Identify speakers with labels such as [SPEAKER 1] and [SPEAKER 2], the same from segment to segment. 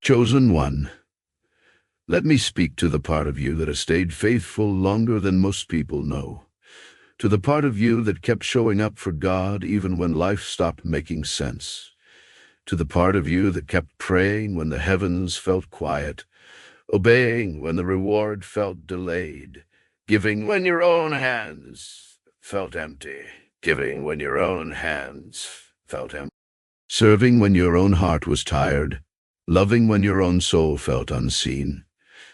[SPEAKER 1] Chosen one, let me speak to the part of you that has stayed faithful longer than most people know. To the part of you that kept showing up for God even when life stopped making sense. To the part of you that kept praying when the heavens felt quiet, obeying when the reward felt delayed, giving when your own hands felt empty, giving when your own hands felt empty, serving when your own heart was tired, loving when your own soul felt unseen,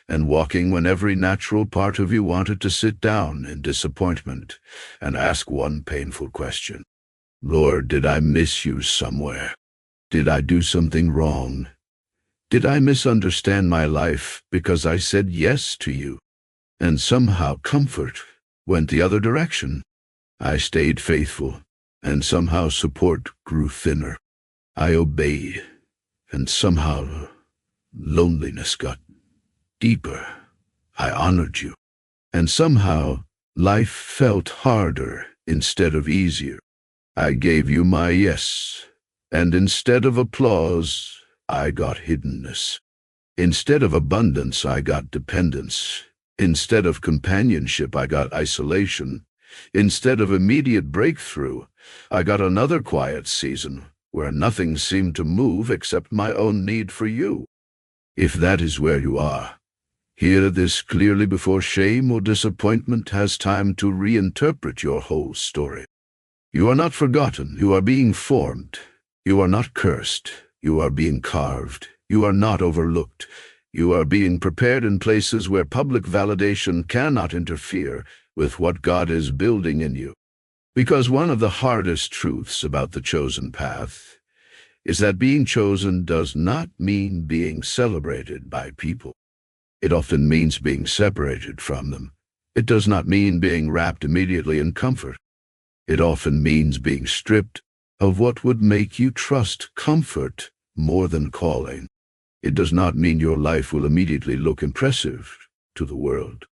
[SPEAKER 1] and walking when every natural part of you wanted to sit down in disappointment and ask one painful question. Lord, did I miss you somewhere? Did I do something wrong? Did I misunderstand my life because I said yes to you? And somehow comfort went the other direction. I stayed faithful, and somehow support grew thinner. I obeyed, and somehow loneliness got deeper. I honored you, and somehow life felt harder instead of easier. I gave you my yes, and instead of applause, I got hiddenness. Instead of abundance, I got dependence. Instead of companionship, I got isolation. Instead of immediate breakthrough, I got another quiet season where nothing seemed to move except my own need for you. If that is where you are, hear this clearly before shame or disappointment has time to reinterpret your whole story. You are not forgotten. You are being formed. You are not cursed. You are being carved. You are not overlooked. You are being prepared in places where public validation cannot interfere with what God is building in you. Because one of the hardest truths about the chosen path is that being chosen does not mean being celebrated by people. It often means being separated from them. It does not mean being wrapped immediately in comfort. It often means being stripped of what would make you trust comfort more than calling. It does not mean your life will immediately look impressive to the world.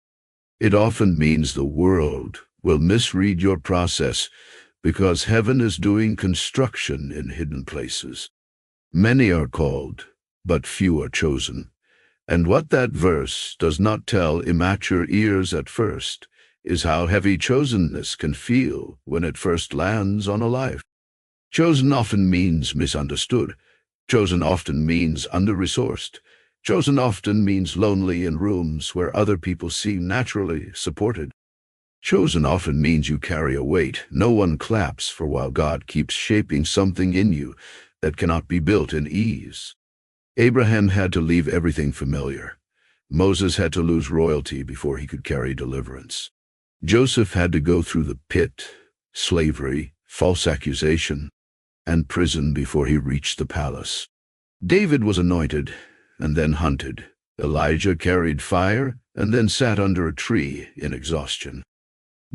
[SPEAKER 1] It often means the world will misread your process because heaven is doing construction in hidden places. Many are called, but few are chosen. And what that verse does not tell immature ears at first is how heavy chosenness can feel when it first lands on a life. Chosen often means misunderstood. Chosen often means under-resourced. Chosen often means lonely in rooms where other people seem naturally supported. Chosen often means you carry a weight no one claps for while God keeps shaping something in you that cannot be built in ease. Abraham had to leave everything familiar. Moses had to lose royalty before he could carry deliverance. Joseph had to go through the pit, slavery, false accusation, and prison before he reached the palace. David was anointed and then hunted. Elijah carried fire and then sat under a tree in exhaustion.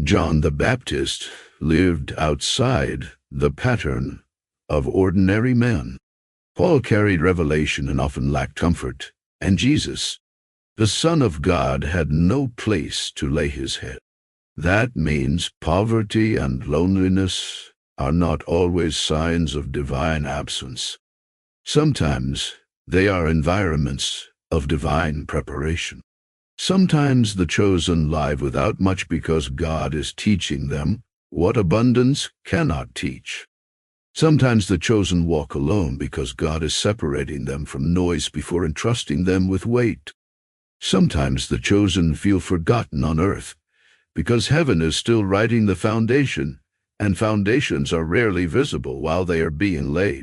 [SPEAKER 1] John the Baptist lived outside the pattern of ordinary men. Paul carried revelation and often lacked comfort. And Jesus, the Son of God, had no place to lay his head. That means poverty and loneliness are not always signs of divine absence. Sometimes they are environments of divine preparation. Sometimes the chosen live without much because God is teaching them what abundance cannot teach. Sometimes the chosen walk alone because God is separating them from noise before entrusting them with weight. Sometimes the chosen feel forgotten on earth because heaven is still writing the foundation, and foundations are rarely visible while they are being laid.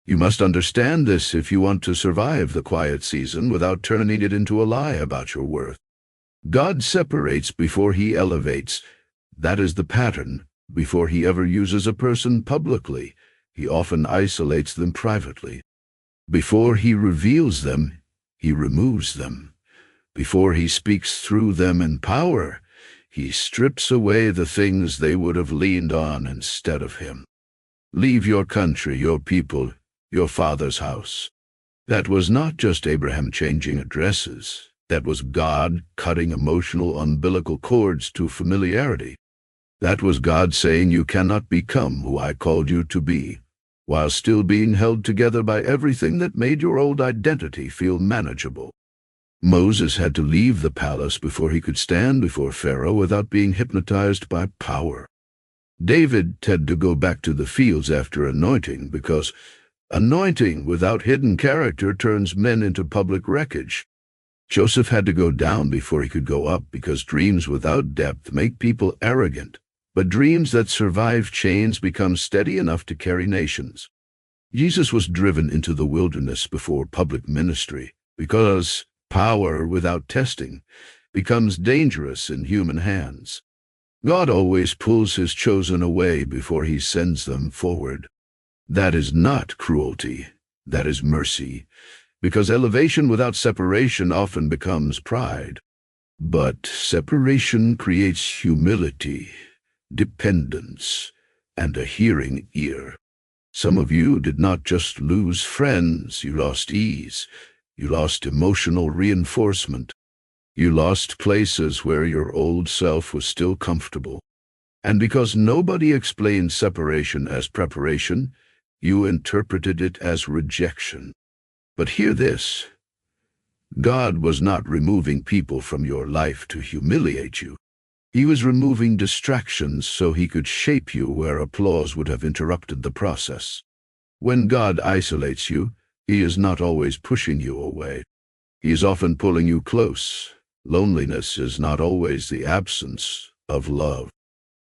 [SPEAKER 1] You must understand this if you want to survive the quiet season without turning it into a lie about your worth. God separates before he elevates. That is the pattern. Before he ever uses a person publicly, he often isolates them privately. Before he reveals them, he removes them. Before he speaks through them in power, he strips away the things they would have leaned on instead of him. Leave your country, your people, your father's house. That was not just Abraham changing addresses. That was God cutting emotional umbilical cords to familiarity. That was God saying, you cannot become who I called you to be. while still being held together by everything that made your old identity feel manageable. Moses had to leave the palace before he could stand before Pharaoh without being hypnotized by power. David had to go back to the fields after anointing because anointing without hidden character turns men into public wreckage. Joseph had to go down before he could go up because dreams without depth make people arrogant, but dreams that survive chains become steady enough to carry nations. Jesus was driven into the wilderness before public ministry because power without testing becomes dangerous in human hands. God always pulls his chosen away before he sends them forward. That is not cruelty, that is mercy, because elevation without separation often becomes pride. But separation creates humility, dependence, and a hearing ear. Some of you did not just lose friends, you lost ease, you lost emotional reinforcement. You lost places where your old self was still comfortable. And because nobody explained separation as preparation, you interpreted it as rejection. But hear this. God was not removing people from your life to humiliate you. He was removing distractions so he could shape you where applause would have interrupted the process. When God isolates you, he is not always pushing you away. He is often pulling you close. Loneliness is not always the absence of love.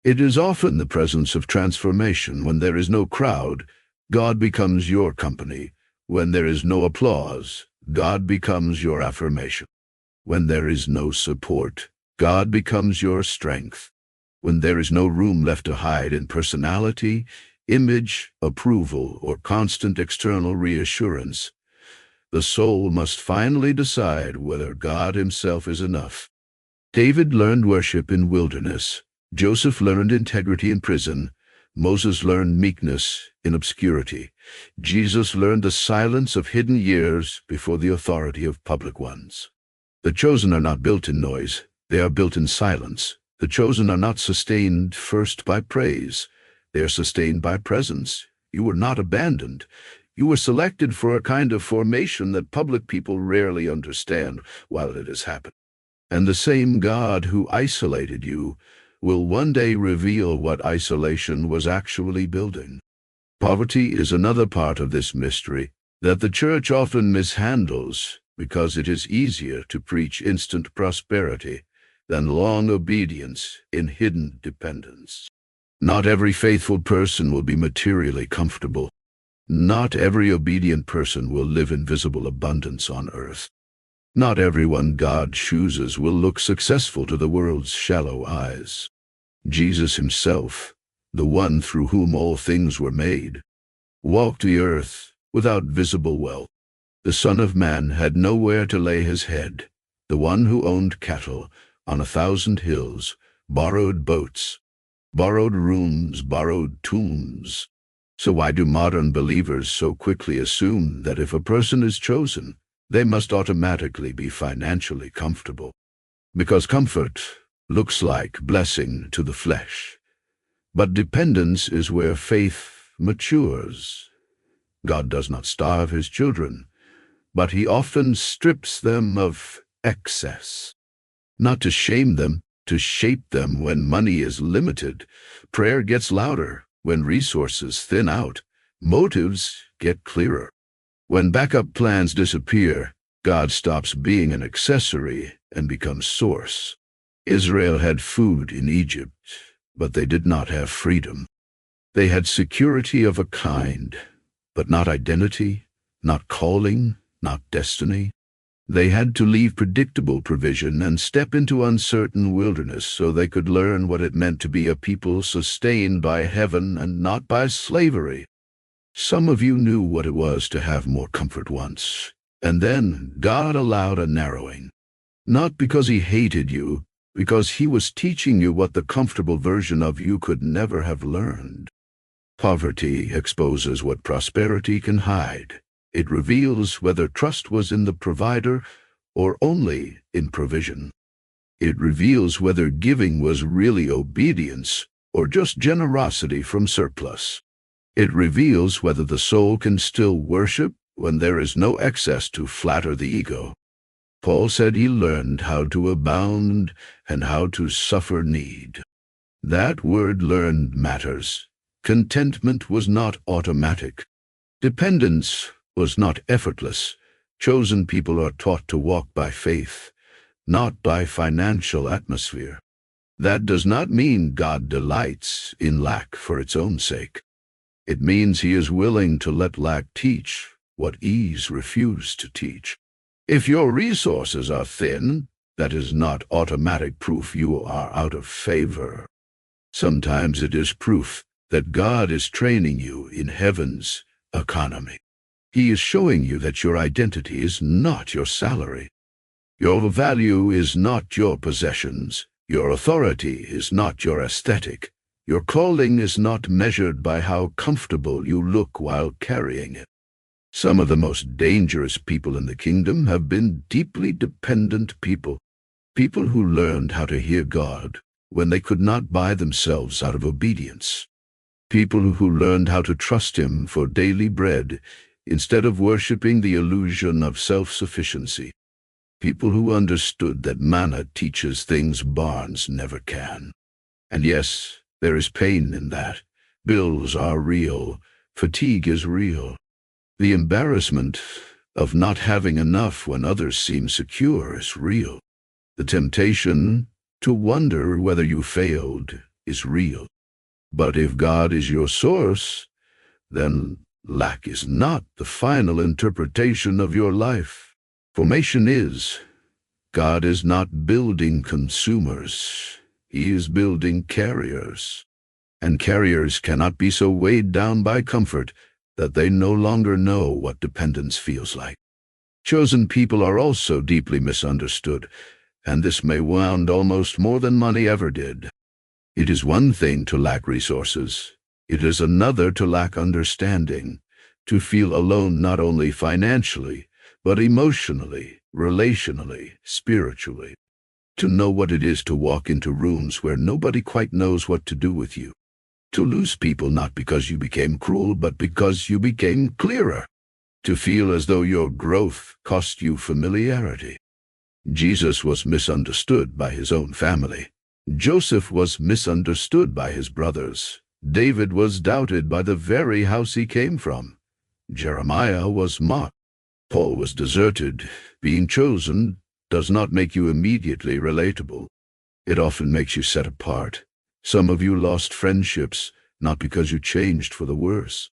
[SPEAKER 1] It is often the presence of transformation. When there is no crowd, God becomes your company. When there is no applause, God becomes your affirmation. When there is no support, God becomes your strength. When there is no room left to hide in personality, image, approval, or constant external reassurance, the soul must finally decide whether God himself is enough. David learned worship in wilderness. Joseph learned integrity in prison. Moses learned meekness in obscurity. Jesus learned the silence of hidden years before the authority of public ones. The chosen are not built in noise. They are built in silence. The chosen are not sustained first by praise. They are sustained by presence. You were not abandoned. You were selected for a kind of formation that public people rarely understand while it has happened. And the same God who isolated you will one day reveal what isolation was actually building. Poverty is another part of this mystery that the church often mishandles because it is easier to preach instant prosperity than long obedience in hidden dependence. Not every faithful person will be materially comfortable. Not every obedient person will live in visible abundance on earth. Not everyone God chooses will look successful to the world's shallow eyes. Jesus himself, the one through whom all things were made, walked the earth without visible wealth. The Son of Man had nowhere to lay his head. The one who owned cattle on 1,000 hills, borrowed boats, borrowed rooms, borrowed tombs. So why do modern believers so quickly assume that if a person is chosen, they must automatically be financially comfortable? Because comfort looks like blessing to the flesh. But dependence is where faith matures. God does not starve his children, but he often strips them of excess. Not to shame them, to shape them when money is limited. Prayer gets louder when resources thin out. Motives get clearer. When backup plans disappear, God stops being an accessory and becomes source. Israel had food in Egypt, but they did not have freedom. They had security of a kind, but not identity, not calling, not destiny. They had to leave predictable provision and step into uncertain wilderness so they could learn what it meant to be a people sustained by heaven and not by slavery. Some of you knew what it was to have more comfort once, and then God allowed a narrowing. Not because he hated you, because he was teaching you what the comfortable version of you could never have learned. Poverty exposes what prosperity can hide. It reveals whether trust was in the provider or only in provision. It reveals whether giving was really obedience or just generosity from surplus. It reveals whether the soul can still worship when there is no excess to flatter the ego. Paul said he learned how to abound and how to suffer need. That word "learned" matters. Contentment was not automatic. Dependence was not effortless. Chosen people are taught to walk by faith, not by financial atmosphere. That does not mean God delights in lack for its own sake. It means he is willing to let lack teach what ease refused to teach. If your resources are thin, that is not automatic proof you are out of favor. Sometimes it is proof that God is training you in heaven's economy. He is showing you that your identity is not your salary. Your value is not your possessions. Your authority is not your aesthetic. Your calling is not measured by how comfortable you look while carrying it. Some of the most dangerous people in the kingdom have been deeply dependent people, people who learned how to hear God when they could not buy themselves out of obedience, people who learned how to trust him for daily bread instead of worshiping the illusion of self-sufficiency, people who understood that manna teaches things barns never can. And yes, there is pain in that. Bills are real. Fatigue is real. The embarrassment of not having enough when others seem secure is real. The temptation to wonder whether you failed is real. But if God is your source, then lack is not the final interpretation of your life. Formation is. God is not building consumers. He is building carriers. And carriers cannot be so weighed down by comfort that they no longer know what dependence feels like. Chosen people are also deeply misunderstood, and this may wound almost more than money ever did. It is one thing to lack resources. It is another to lack understanding, to feel alone not only financially, but emotionally, relationally, spiritually. To know what it is to walk into rooms where nobody quite knows what to do with you. To lose people not because you became cruel, but because you became clearer. To feel as though your growth cost you familiarity. Jesus was misunderstood by his own family. Joseph was misunderstood by his brothers. David was doubted by the very house he came from. Jeremiah was mocked. Paul was deserted. Being chosen does not make you immediately relatable. It often makes you set apart. Some of you lost friendships, not because you changed for the worse,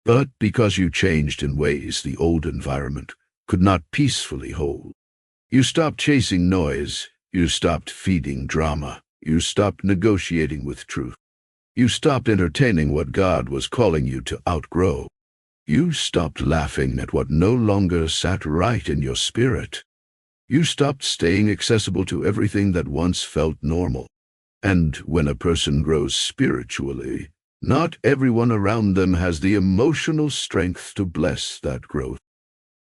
[SPEAKER 1] but because you changed in ways the old environment could not peacefully hold. You stopped chasing noise. You stopped feeding drama. You stopped negotiating with truth. You stopped entertaining what God was calling you to outgrow. You stopped laughing at what no longer sat right in your spirit. You stopped staying accessible to everything that once felt normal. And when a person grows spiritually, not everyone around them has the emotional strength to bless that growth.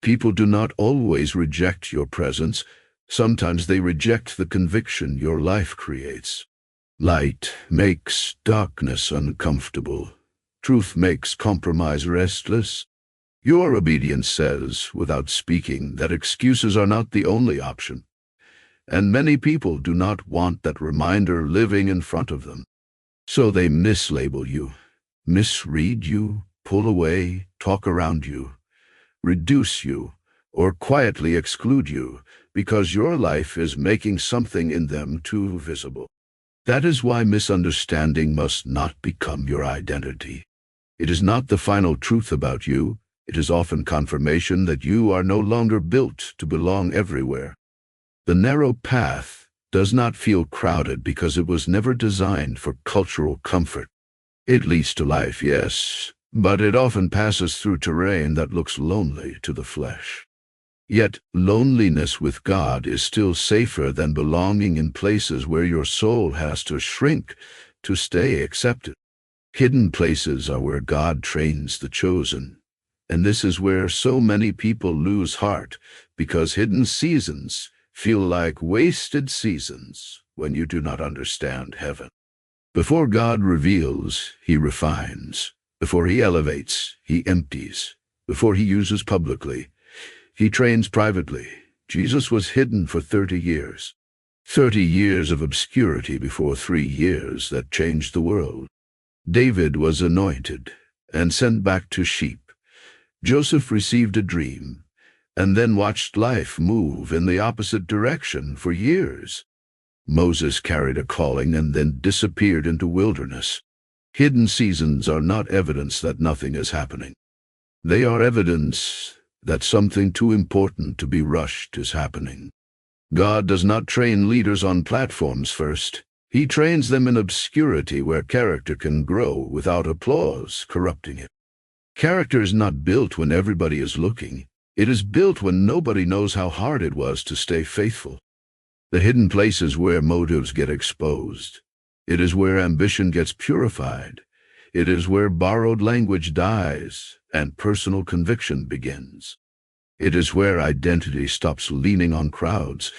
[SPEAKER 1] People do not always reject your presence. Sometimes they reject the conviction your life creates. Light makes darkness uncomfortable. Truth makes compromise restless. Your obedience says, without speaking, that excuses are not the only option. And many people do not want that reminder living in front of them. So they mislabel you, misread you, pull away, talk around you, reduce you, or quietly exclude you because your life is making something in them too visible. That is why misunderstanding must not become your identity. It is not the final truth about you. It is often confirmation that you are no longer built to belong everywhere. The narrow path does not feel crowded because it was never designed for cultural comfort. It leads to life, yes, but it often passes through terrain that looks lonely to the flesh. Yet loneliness with God is still safer than belonging in places where your soul has to shrink to stay accepted. Hidden places are where God trains the chosen. And this is where so many people lose heart, because hidden seasons feel like wasted seasons when you do not understand heaven. Before God reveals, he refines. Before he elevates, he empties. Before he uses publicly, he trains privately. Jesus was hidden for 30 years. 30 years of obscurity before 3 years that changed the world. David was anointed and sent back to sheep. Joseph received a dream and then watched life move in the opposite direction for years. Moses carried a calling and then disappeared into wilderness. Hidden seasons are not evidence that nothing is happening. They are evidence that something too important to be rushed is happening. God does not train leaders on platforms first. He trains them in obscurity where character can grow without applause corrupting it. Character is not built when everybody is looking. It is built when nobody knows how hard it was to stay faithful. The hidden places where motives get exposed. It is where ambition gets purified. It is where borrowed language dies and personal conviction begins. It is where identity stops leaning on crowds.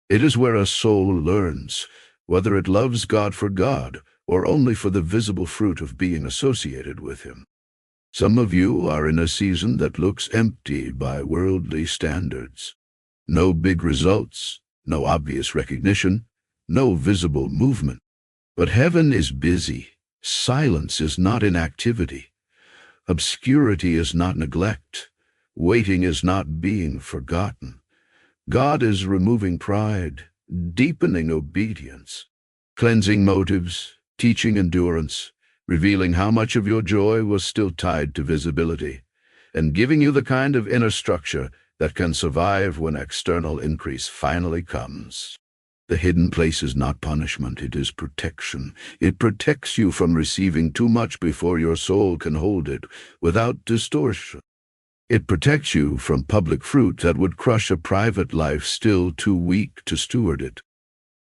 [SPEAKER 1] It is where a soul learns whether it loves God for God or only for the visible fruit of being associated with Him. Some of you are in a season that looks empty by worldly standards. No big results, no obvious recognition, no visible movement. But heaven is busy. Silence is not inactivity. Obscurity is not neglect. Waiting is not being forgotten. God is removing pride, deepening obedience, cleansing motives, teaching endurance, revealing how much of your joy was still tied to visibility, and giving you the kind of inner structure that can survive when external increase finally comes. The hidden place is not punishment, it is protection. It protects you from receiving too much before your soul can hold it without distortion. It protects you from public fruit that would crush a private life still too weak to steward it.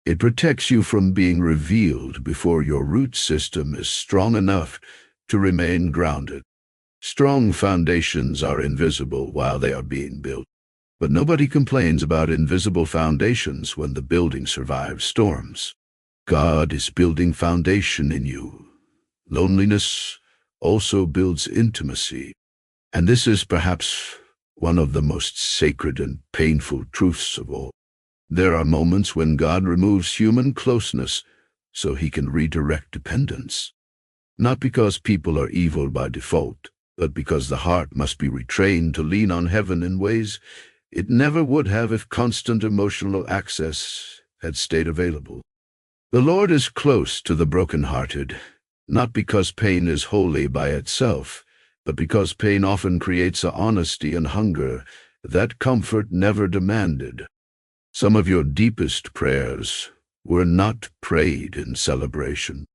[SPEAKER 1] It protects you from being revealed before your root system is strong enough to remain grounded. Strong foundations are invisible while they are being built, but nobody complains about invisible foundations when the building survives storms. God is building foundation in you. Loneliness also builds intimacy. And this is perhaps one of the most sacred and painful truths of all. There are moments when God removes human closeness so He can redirect dependence. Not because people are evil by default, but because the heart must be retrained to lean on heaven in ways it never would have if constant emotional access had stayed available. The Lord is close to the brokenhearted, not because pain is holy by itself, but because pain often creates a honesty and hunger that comfort never demanded. Some of your deepest prayers were not prayed in celebration.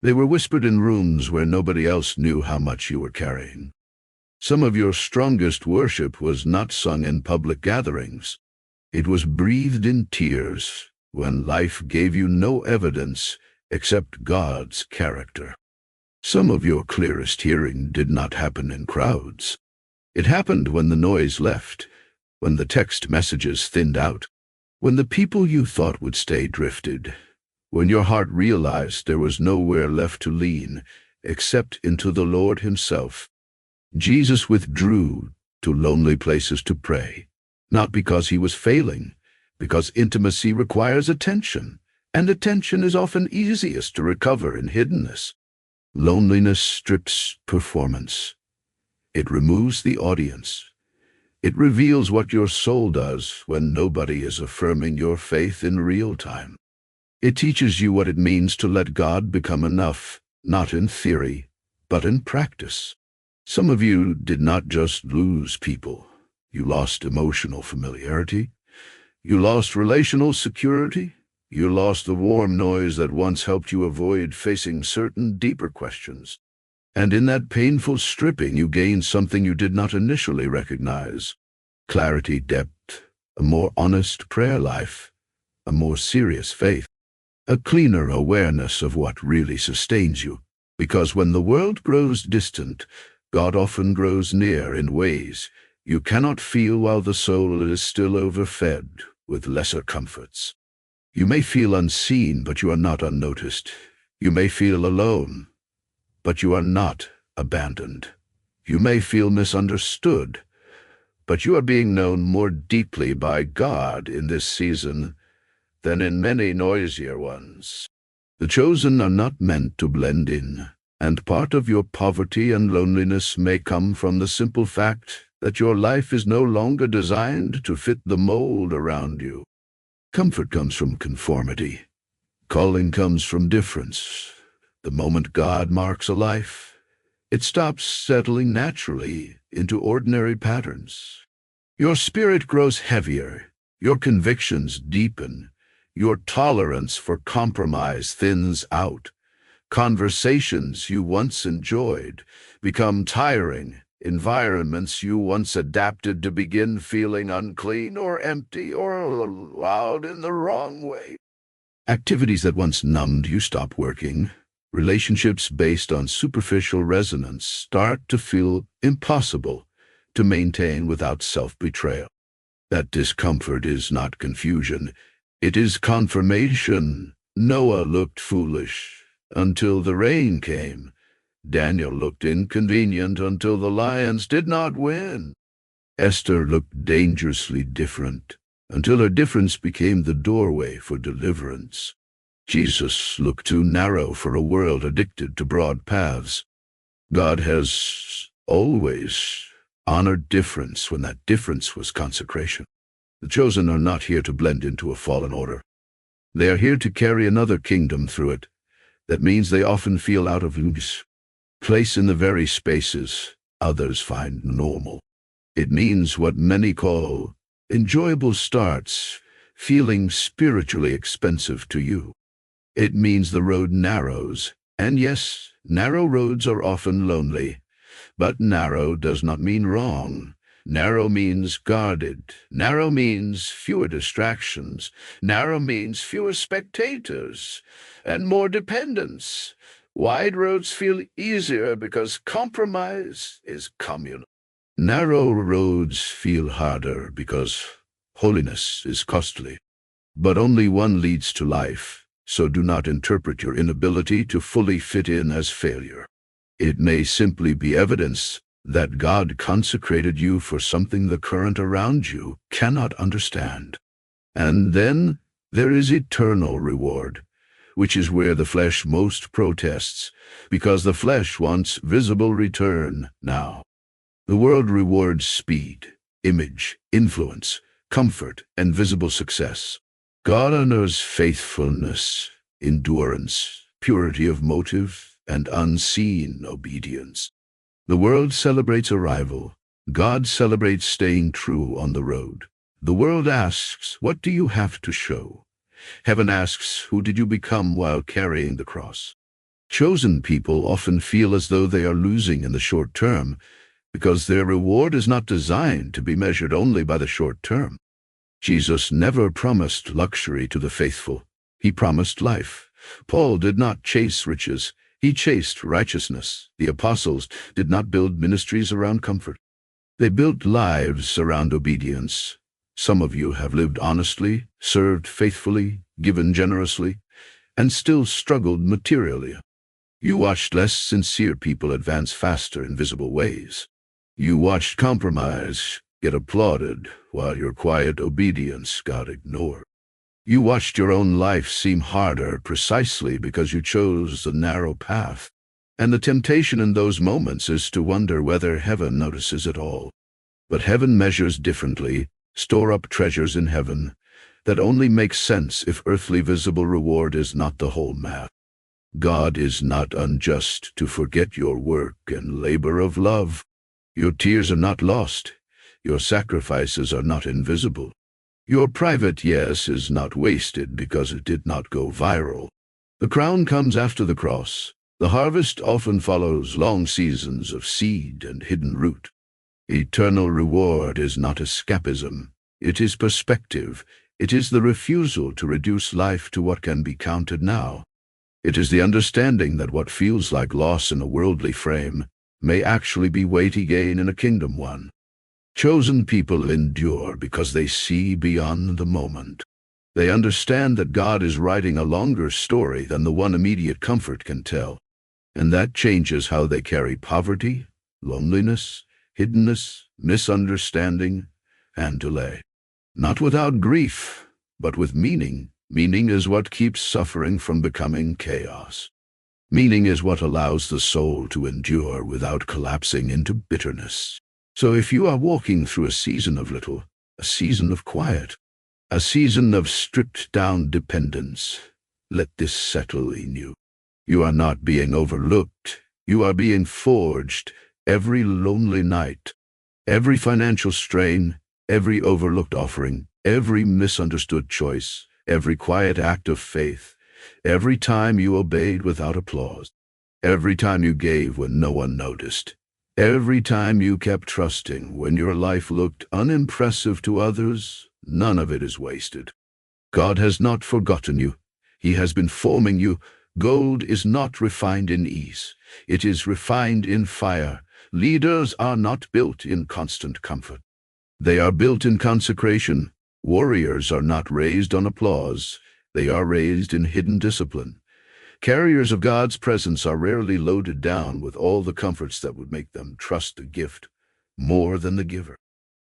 [SPEAKER 1] They were whispered in rooms where nobody else knew how much you were carrying. Some of your strongest worship was not sung in public gatherings. It was breathed in tears when life gave you no evidence except God's character. Some of your clearest hearing did not happen in crowds. It happened when the noise left, when the text messages thinned out, when the people you thought would stay drifted, when your heart realized there was nowhere left to lean except into the Lord Himself. Jesus withdrew to lonely places to pray, not because He was failing, because intimacy requires attention, and attention is often easiest to recover in hiddenness. Loneliness strips performance. It removes the audience. It reveals what your soul does when nobody is affirming your faith in real time. It teaches you what it means to let God become enough, not in theory, but in practice. Some of you did not just lose people. You lost emotional familiarity. You lost relational security. You lost the warm noise that once helped you avoid facing certain deeper questions. And in that painful stripping, you gained something you did not initially recognize. Clarity, depth, a more honest prayer life, a more serious faith, a cleaner awareness of what really sustains you. Because when the world grows distant, God often grows near in ways you cannot feel while the soul is still overfed with lesser comforts. You may feel unseen, but you are not unnoticed. You may feel alone, but you are not abandoned. You may feel misunderstood, but you are being known more deeply by God in this season than in many noisier ones. The chosen are not meant to blend in, and part of your poverty and loneliness may come from the simple fact that your life is no longer designed to fit the mold around you. Comfort comes from conformity. Calling comes from difference. The moment God marks a life, it stops settling naturally into ordinary patterns. Your spirit grows heavier, your convictions deepen, your tolerance for compromise thins out. Conversations you once enjoyed become tiring. Environments you once adapted to begin feeling unclean or empty or loud in the wrong way. Activities that once numbed you stop working. Relationships based on superficial resonance start to feel impossible to maintain without self-betrayal. That discomfort is not confusion. It is confirmation. Noah looked foolish until the rain came. Daniel looked inconvenient until the lions did not win. Esther looked dangerously different until her difference became the doorway for deliverance. Jesus looked too narrow for a world addicted to broad paths. God has always honored difference when that difference was consecration. The chosen are not here to blend into a fallen order. They are here to carry another kingdom through it. That means they often feel out of place in the very spaces others find normal. It means what many call enjoyable starts feeling spiritually expensive to you. It means the road narrows, and yes, narrow roads are often lonely, but narrow does not mean wrong. Narrow means guarded. Narrow means fewer distractions. Narrow means fewer spectators and more dependence. Wide roads feel easier because compromise is communal. Narrow roads feel harder because holiness is costly. But only one leads to life, so do not interpret your inability to fully fit in as failure. It may simply be evidence that God consecrated you for something the current around you cannot understand. And then there is eternal reward, which is where the flesh most protests, because the flesh wants visible return now. The world rewards speed, image, influence, comfort, and visible success. God honors faithfulness, endurance, purity of motive, and unseen obedience. The world celebrates arrival. God celebrates staying true on the road. The world asks, what do you have to show? Heaven asks, who did you become while carrying the cross? Chosen people often feel as though they are losing in the short term because their reward is not designed to be measured only by the short term. Jesus never promised luxury to the faithful. He promised life. Paul did not chase riches. He chased righteousness. The apostles did not build ministries around comfort. They built lives around obedience. Some of you have lived honestly, served faithfully, given generously, and still struggled materially. You watched less sincere people advance faster in visible ways. You watched compromise get applauded while your quiet obedience got ignored. You watched your own life seem harder precisely because you chose the narrow path. And the temptation in those moments is to wonder whether heaven notices it all. But heaven measures differently. Store up treasures in heaven that only make sense if earthly visible reward is not the whole math. God is not unjust to forget your work and labor of love. Your tears are not lost. Your sacrifices are not invisible. Your private yes is not wasted because it did not go viral. The crown comes after the cross. The harvest often follows long seasons of seed and hidden root. Eternal reward is not escapism. It is perspective. It is the refusal to reduce life to what can be counted now. It is the understanding that what feels like loss in a worldly frame may actually be weighty gain in a kingdom one. Chosen people endure because they see beyond the moment. They understand that God is writing a longer story than the one immediate comfort can tell. And that changes how they carry poverty, loneliness, hiddenness, misunderstanding, and delay. Not without grief, but with meaning. Meaning is what keeps suffering from becoming chaos. Meaning is what allows the soul to endure without collapsing into bitterness. So if you are walking through a season of little, a season of quiet, a season of stripped-down dependence, let this settle in you. You are not being overlooked. You are being forged. Every lonely night, every financial strain, every overlooked offering, every misunderstood choice, every quiet act of faith, every time you obeyed without applause, every time you gave when no one noticed, every time you kept trusting when your life looked unimpressive to others, none of it is wasted. God has not forgotten you. He has been forming you. Gold is not refined in ease. It is refined in fire. Leaders are not built in constant comfort. They are built in consecration. Warriors are not raised on applause. They are raised in hidden discipline. Carriers of God's presence are rarely loaded down with all the comforts that would make them trust the gift more than the giver.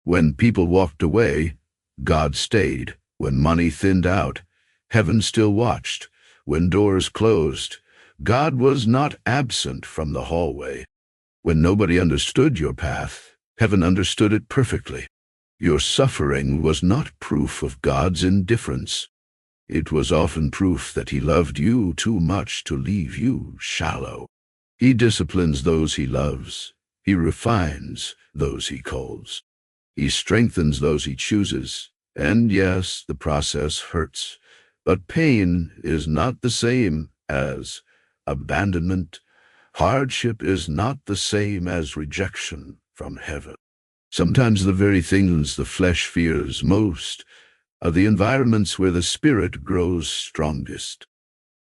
[SPEAKER 1] When people walked away, God stayed. When money thinned out, heaven still watched. When doors closed, God was not absent from the hallway. When nobody understood your path, heaven understood it perfectly. Your suffering was not proof of God's indifference. It was often proof that he loved you too much to leave you shallow. He disciplines those he loves. He refines those he calls. He strengthens those he chooses. And yes, the process hurts. But pain is not the same as abandonment. Hardship is not the same as rejection from heaven. Sometimes the very things the flesh fears most are the environments where the spirit grows strongest.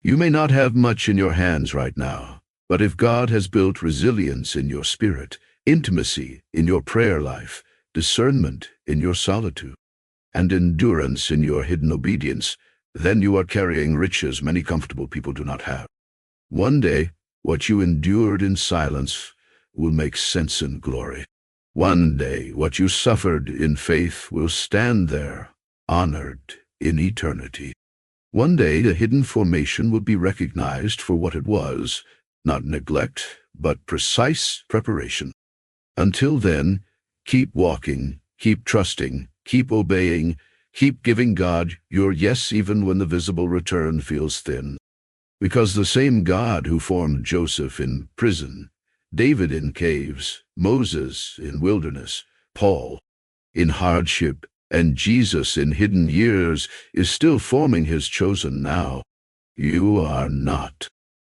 [SPEAKER 1] You may not have much in your hands right now, but if God has built resilience in your spirit, intimacy in your prayer life, discernment in your solitude, and endurance in your hidden obedience, then you are carrying riches many comfortable people do not have. One day, what you endured in silence will make sense in glory. One day, what you suffered in faith will stand there, honored in eternity. One day, the hidden formation will be recognized for what it was, not neglect, but precise preparation. Until then, keep walking, keep trusting, keep obeying, keep giving God your yes even when the visible return feels thin. Because the same God who formed Joseph in prison, David in caves, Moses in wilderness, Paul in hardship, and Jesus in hidden years is still forming his chosen now. You are not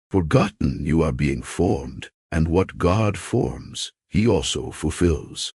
[SPEAKER 1] forgotten. You are being formed, and what God forms, he also fulfills.